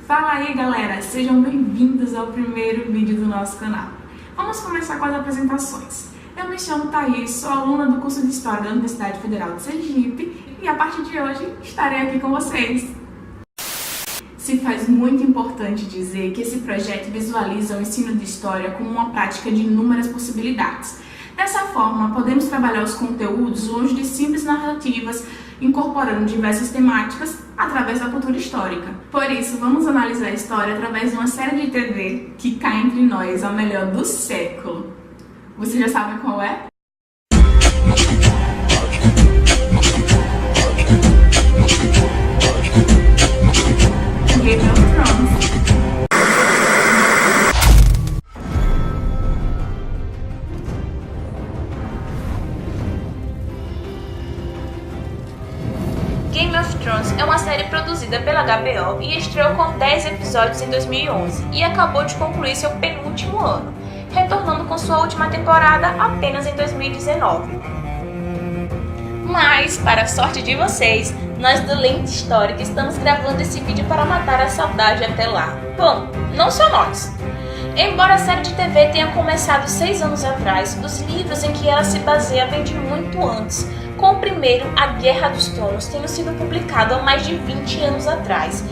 Fala aí galera, sejam bem-vindos ao primeiro vídeo do nosso canal. Vamos começar com as apresentações. Eu me chamo Thaís, sou aluna do curso de História da Universidade Federal de Sergipe e a partir de hoje estarei aqui com vocês. Se faz muito importante dizer que esse projeto visualiza o ensino de História como uma prática de inúmeras possibilidades. Dessa forma, podemos trabalhar os conteúdos longe de simples narrativas, incorporando diversas temáticas através da cultura histórica. Por isso, vamos analisar a história através de uma série de TV que cá entre nós a melhor do século. Você já sabe qual é? Game of Thrones. Game of Thrones é uma série produzida pela HBO e estreou com 10 episódios em 2011 e acabou de concluir seu penúltimo ano, retornando com sua última temporada apenas em 2019. Mas, para a sorte de vocês, nós do Lente Histórica estamos gravando esse vídeo para matar a saudade até lá. Bom, não só nós. Embora a série de TV tenha começado 6 anos atrás, os livros em que ela se baseia vêm de muito antes, com o primeiro, A Guerra dos Tronos, tendo sido publicado há mais de 20 anos atrás,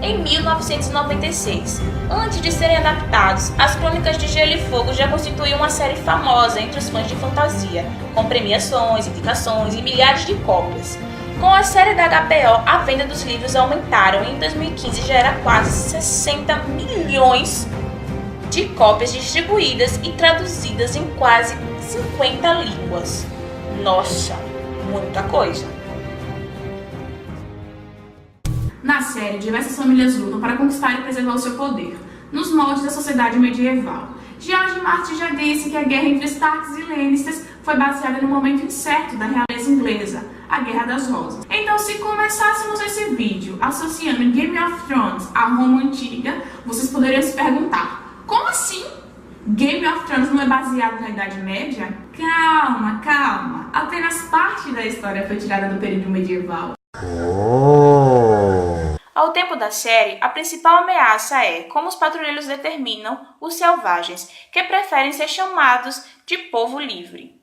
em 1996. Antes de serem adaptados, As Crônicas de Gelo e Fogo já constituíam uma série famosa entre os fãs de fantasia, com premiações, indicações e milhares de cópias. Com a série da HBO, a venda dos livros aumentaram e em 2015 já era quase 60 milhões de cópias distribuídas e traduzidas em quase 50 línguas. Nossa, muita coisa! Na série, diversas famílias lutam para conquistar e preservar o seu poder, nos moldes da sociedade medieval. George Martin já disse que a guerra entre Starks e Lannisters foi baseada no momento incerto da realeza inglesa, a Guerra das Rosas. Então, se começássemos esse vídeo associando Game of Thrones à Roma Antiga, vocês poderiam se perguntar, como assim? Game of Thrones não é baseado na Idade Média? Calma, calma. Apenas parte da história foi tirada do período medieval. Ao tempo da série, a principal ameaça é, como os patrulheiros determinam, os selvagens, que preferem ser chamados de povo livre.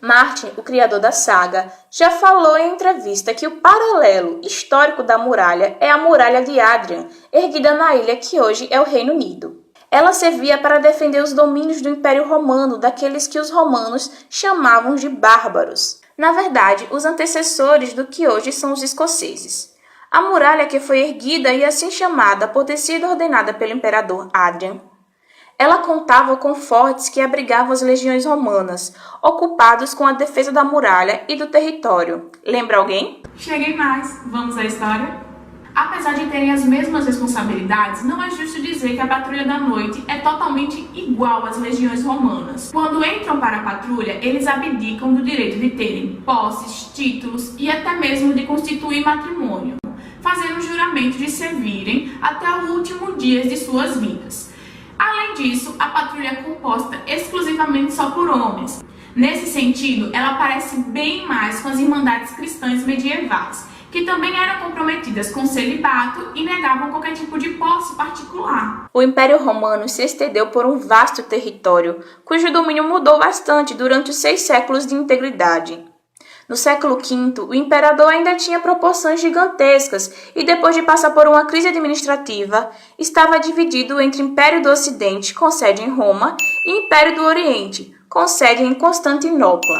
Martin, o criador da saga, já falou em entrevista que o paralelo histórico da muralha é a Muralha de Hadrian, erguida na ilha que hoje é o Reino Unido. Ela servia para defender os domínios do Império Romano daqueles que os romanos chamavam de bárbaros. Na verdade, os antecessores do que hoje são os escoceses. A muralha que foi erguida e assim chamada por ter sido ordenada pelo imperador Hadrian, ela contava com fortes que abrigavam as legiões romanas, ocupados com a defesa da muralha e do território. Lembra alguém? Cheguei mais. Vamos à história? Apesar de terem as mesmas responsabilidades, não é justo dizer que a Patrulha da Noite é totalmente igual às legiões romanas. Quando entram para a patrulha, eles abdicam do direito de terem posses, títulos e até mesmo de constituir matrimônio, fazendo o juramento de servirem até o último dia de suas vidas. Além disso, a patrulha é composta exclusivamente só por homens. Nesse sentido, ela parece bem mais com as irmandades cristãs medievais, que também eram comprometidas com celibato e negavam qualquer tipo de posse particular. O Império Romano se estendeu por um vasto território, cujo domínio mudou bastante durante os 6 séculos de integridade. No século V, o imperador ainda tinha proporções gigantescas e, depois de passar por uma crise administrativa, estava dividido entre Império do Ocidente, com sede em Roma, e Império do Oriente, com sede em Constantinopla.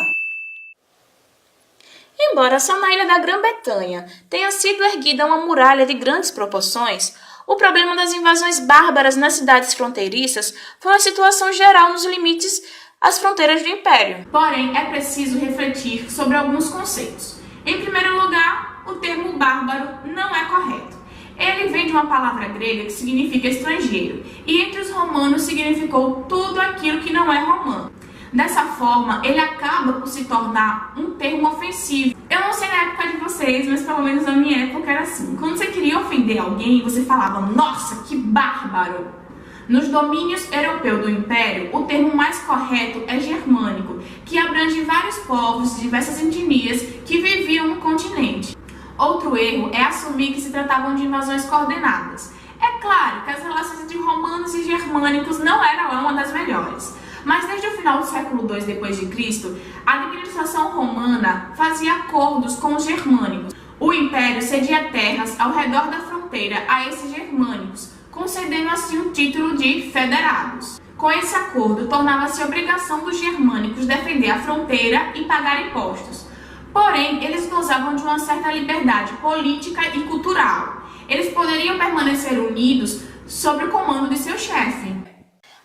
Embora só na ilha da Grã-Bretanha tenha sido erguida uma muralha de grandes proporções, o problema das invasões bárbaras nas cidades fronteiriças foi uma situação geral nos limites às fronteiras do Império. Porém, é preciso refletir sobre alguns conceitos. Em primeiro lugar, o termo bárbaro não é correto. Ele vem de uma palavra grega que significa estrangeiro, e entre os romanos significou tudo aquilo que não é romano. Dessa forma, ele acaba por se tornar um termo ofensivo. Eu não sei na época de vocês, mas pelo menos na minha época era assim. Quando você queria ofender alguém, você falava, nossa, que bárbaro! Nos domínios europeus do Império, o termo mais correto é germânico, que abrange vários povos de diversas etnias que viviam no continente. Outro erro é assumir que se tratavam de invasões coordenadas. É claro germânicos não era uma das melhores. Mas desde o final do século II d.C., a administração romana fazia acordos com os germânicos. O império cedia terras ao redor da fronteira a esses germânicos, concedendo assim o título de federados. Com esse acordo, tornava-se obrigação dos germânicos defender a fronteira e pagar impostos. Porém, eles gozavam de uma certa liberdade política e cultural. Eles poderiam permanecer unidos sob o comando de seu chefe.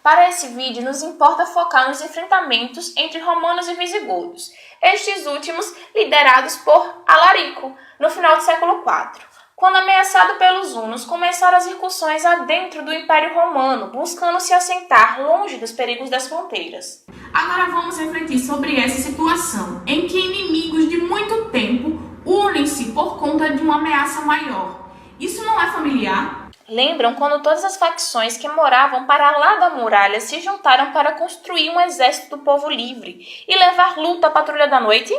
Para esse vídeo, nos importa focar nos enfrentamentos entre romanos e visigodos, estes últimos liderados por Alarico, no final do século IV. Quando ameaçado pelos hunos, começaram as incursões adentro do Império Romano, buscando se assentar longe dos perigos das fronteiras. Agora vamos refletir sobre essa situação, em que inimigos de muito tempo unem-se por conta de uma ameaça maior. Isso não é familiar? Lembram quando todas as facções que moravam para lá da muralha se juntaram para construir um exército do povo livre e levar luta à patrulha da noite?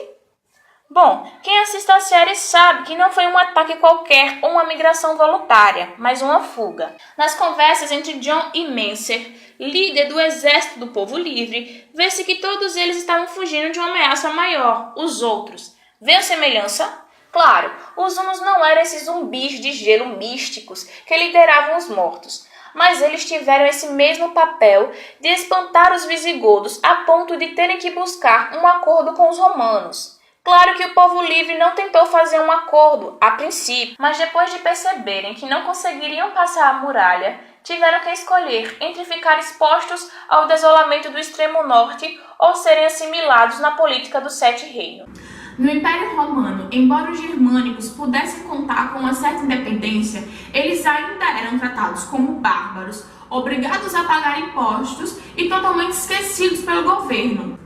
Bom, quem assiste a série sabe que não foi um ataque qualquer ou uma migração voluntária, mas uma fuga. Nas conversas entre John e Mencer, líder do exército do povo livre, vê-se que todos eles estavam fugindo de uma ameaça maior, os outros. Vê a semelhança? Claro, os hunos não eram esses zumbis de gelo místicos que lideravam os mortos, mas eles tiveram esse mesmo papel de espantar os visigodos a ponto de terem que buscar um acordo com os romanos. Claro que o povo livre não tentou fazer um acordo a princípio, mas depois de perceberem que não conseguiriam passar a muralha, tiveram que escolher entre ficar expostos ao desolamento do extremo norte ou serem assimilados na política dos Sete Reinos. No Império Romano, embora os germânicos pudessem contar com uma certa independência, eles ainda eram tratados como bárbaros, obrigados a pagar impostos e totalmente esquecidos pelo governo.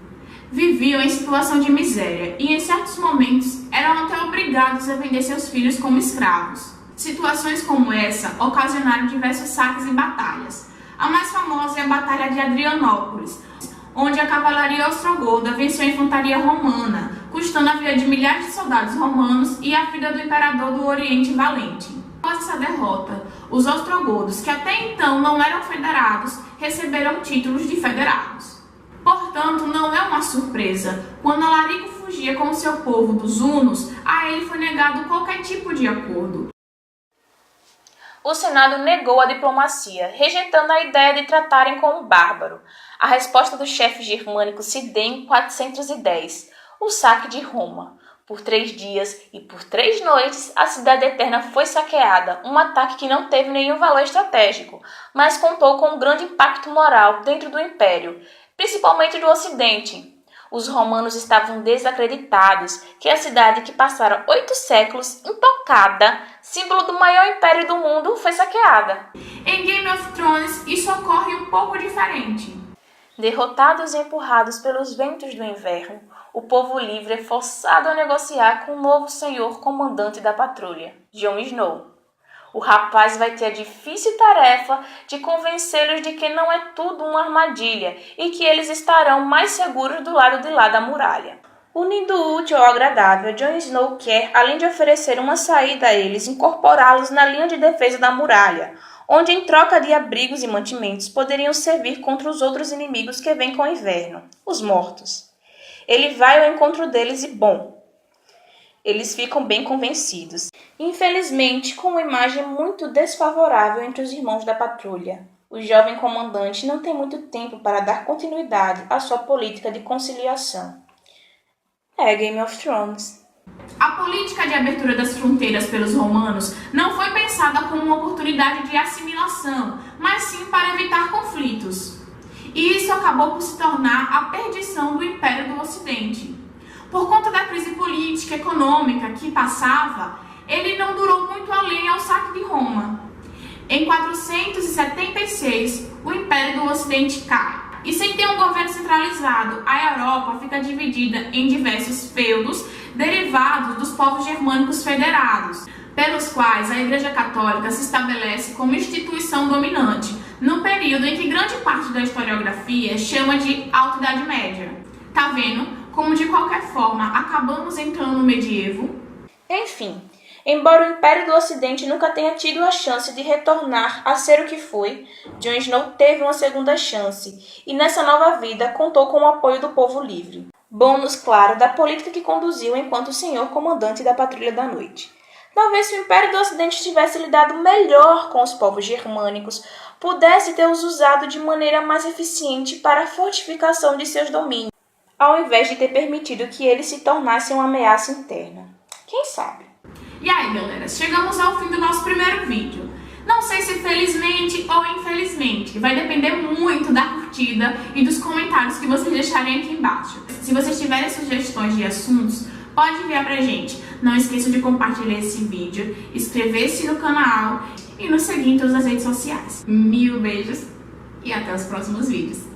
Viviam em situação de miséria e, em certos momentos, eram até obrigados a vender seus filhos como escravos. Situações como essa ocasionaram diversos saques e batalhas. A mais famosa é a Batalha de Adrianópolis, onde a cavalaria ostrogoda venceu a infantaria romana, custando a vida de milhares de soldados romanos e a vida do imperador do Oriente Valente. Após essa derrota, os ostrogodos, que até então não eram federados, receberam títulos de federados. Portanto, não é uma surpresa, quando Alarico fugia com seu povo dos hunos, a ele foi negado qualquer tipo de acordo. O Senado negou a diplomacia, rejeitando a ideia de tratarem com o bárbaro. A resposta do chefe germânico se deu em 410, o saque de Roma. Por 3 dias e por 3 noites, a Cidade Eterna foi saqueada, um ataque que não teve nenhum valor estratégico, mas contou com um grande impacto moral dentro do Império, principalmente do Ocidente. Os romanos estavam desacreditados que a cidade que passara 8 séculos intocada, símbolo do maior império do mundo, foi saqueada. Em Game of Thrones, isso ocorre um pouco diferente. Derrotados e empurrados pelos ventos do inverno, o povo livre é forçado a negociar com o novo senhor comandante da patrulha, Jon Snow. O rapaz vai ter a difícil tarefa de convencê-los de que não é tudo uma armadilha e que eles estarão mais seguros do lado de lá da muralha. Unindo o útil ao agradável, Jon Snow quer, além de oferecer uma saída a eles, incorporá-los na linha de defesa da muralha, onde em troca de abrigos e mantimentos poderiam servir contra os outros inimigos que vêm com o inverno, os mortos. Ele vai ao encontro deles e, bom, eles ficam bem convencidos. Infelizmente, com uma imagem muito desfavorável entre os irmãos da patrulha. O jovem comandante não tem muito tempo para dar continuidade à sua política de conciliação. É Game of Thrones. A política de abertura das fronteiras pelos romanos não foi pensada como uma oportunidade de assimilação, mas sim para evitar conflitos. E isso acabou por se tornar a perdição do Império do Ocidente. Por conta da crise política e econômica que passava, ele não durou muito além ao saque de Roma. Em 476, o Império do Ocidente cai. E sem ter um governo centralizado, a Europa fica dividida em diversos feudos derivados dos povos germânicos federados, pelos quais a Igreja Católica se estabelece como instituição dominante, no período em que grande parte da historiografia chama de Alta Idade Média. Tá vendo como de qualquer forma acabamos entrando no medievo? Enfim, Embora o Império do Ocidente nunca tenha tido a chance de retornar a ser o que foi, Jon Snow teve uma segunda chance, e nessa nova vida contou com o apoio do povo livre. Bônus, claro, da política que conduziu enquanto senhor comandante da Patrulha da Noite. Talvez se o Império do Ocidente tivesse lidado melhor com os povos germânicos, pudesse ter os usado de maneira mais eficiente para a fortificação de seus domínios, ao invés de ter permitido que eles se tornassem uma ameaça interna. Quem sabe? E aí, galera, chegamos ao fim do nosso primeiro vídeo. Não sei se felizmente ou infelizmente, vai depender muito da curtida e dos comentários que vocês deixarem aqui embaixo. Se vocês tiverem sugestões de assuntos, pode enviar pra gente. Não esqueça de compartilhar esse vídeo, inscrever-se no canal e nos seguir em todas as redes sociais. Mil beijos e até os próximos vídeos.